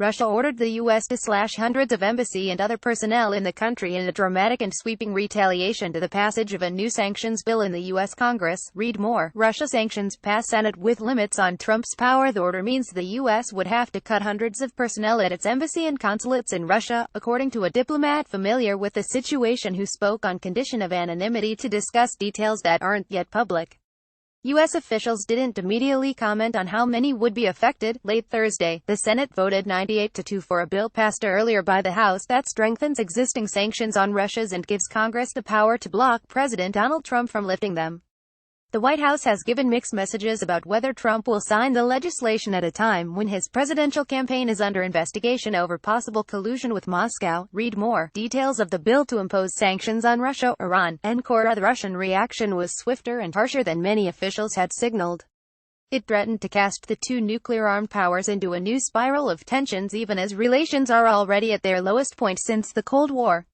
Russia ordered the U.S. to slash hundreds of embassy and other personnel in the country in a dramatic and sweeping retaliation to the passage of a new sanctions bill in the U.S. Congress. Read more. Russia sanctions pass Senate with limits on Trump's power. The order means the U.S. would have to cut hundreds of personnel at its embassy and consulates in Russia, according to a diplomat familiar with the situation who spoke on condition of anonymity to discuss details that aren't yet public. U.S. officials didn't immediately comment on how many would be affected. Late Thursday, the Senate voted 98-2 for a bill passed earlier by the House that strengthens existing sanctions on Russia and gives Congress the power to block President Donald Trump from lifting them. The White House has given mixed messages about whether Trump will sign the legislation at a time when his presidential campaign is under investigation over possible collusion with Moscow. Read more. Details of the bill to impose sanctions on Russia, Iran, and Korea. The Russian reaction was swifter and harsher than many officials had signaled. It threatened to cast the two nuclear-armed powers into a new spiral of tensions even as relations are already at their lowest point since the Cold War.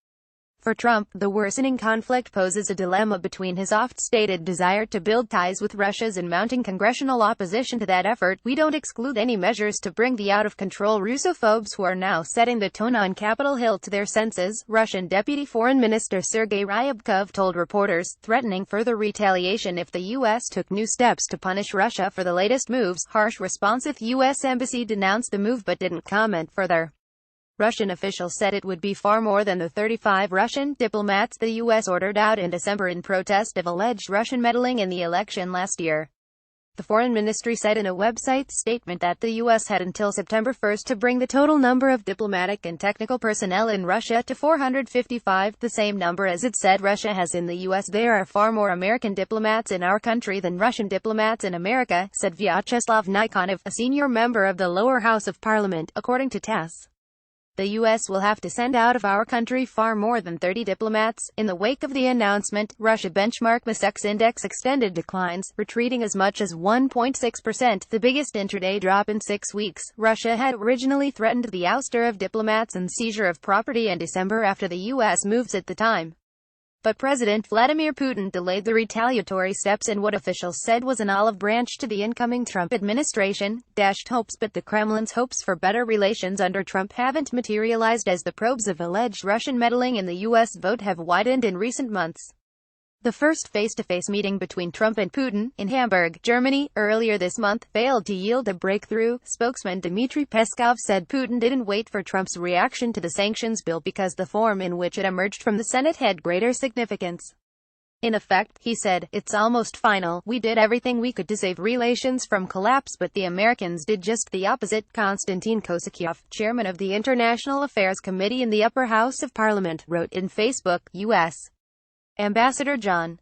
For Trump, the worsening conflict poses a dilemma between his oft-stated desire to build ties with Russia and mounting congressional opposition to that effort. We don't exclude any measures to bring the out-of-control Russophobes who are now setting the tone on Capitol Hill to their senses, Russian Deputy Foreign Minister Sergei Ryabkov told reporters, threatening further retaliation if the U.S. took new steps to punish Russia for the latest moves. Harsh response. The U.S. Embassy denounced the move but didn't comment further. Russian officials said it would be far more than the 35 Russian diplomats the U.S. ordered out in December in protest of alleged Russian meddling in the election last year. The Foreign Ministry said in a website statement that the U.S. had until September 1 to bring the total number of diplomatic and technical personnel in Russia to 455, the same number as it said Russia has in the U.S. There are far more American diplomats in our country than Russian diplomats in America, said Vyacheslav Nikonov, a senior member of the lower house of parliament, according to TASS. The U.S. will have to send out of our country far more than 30 diplomats. In the wake of the announcement, Russia benchmark MSX index extended declines, retreating as much as 1.6%, the biggest intraday drop in 6 weeks. Russia had originally threatened the ouster of diplomats and seizure of property in December after the U.S. moves at the time. But President Vladimir Putin delayed the retaliatory steps in what officials said was an olive branch to the incoming Trump administration. Dashed hopes. But the Kremlin's hopes for better relations under Trump haven't materialized as the probes of alleged Russian meddling in the U.S. vote have widened in recent months. The first face-to-face meeting between Trump and Putin, in Hamburg, Germany, earlier this month, failed to yield a breakthrough. Spokesman Dmitry Peskov said Putin didn't wait for Trump's reaction to the sanctions bill because the form in which it emerged from the Senate had greater significance. In effect, he said, it's almost final. We did everything we could to save relations from collapse, but the Americans did just the opposite. Konstantin Kosakyov, chairman of the International Affairs Committee in the Upper House of Parliament, wrote in Facebook, U.S. Ambassador John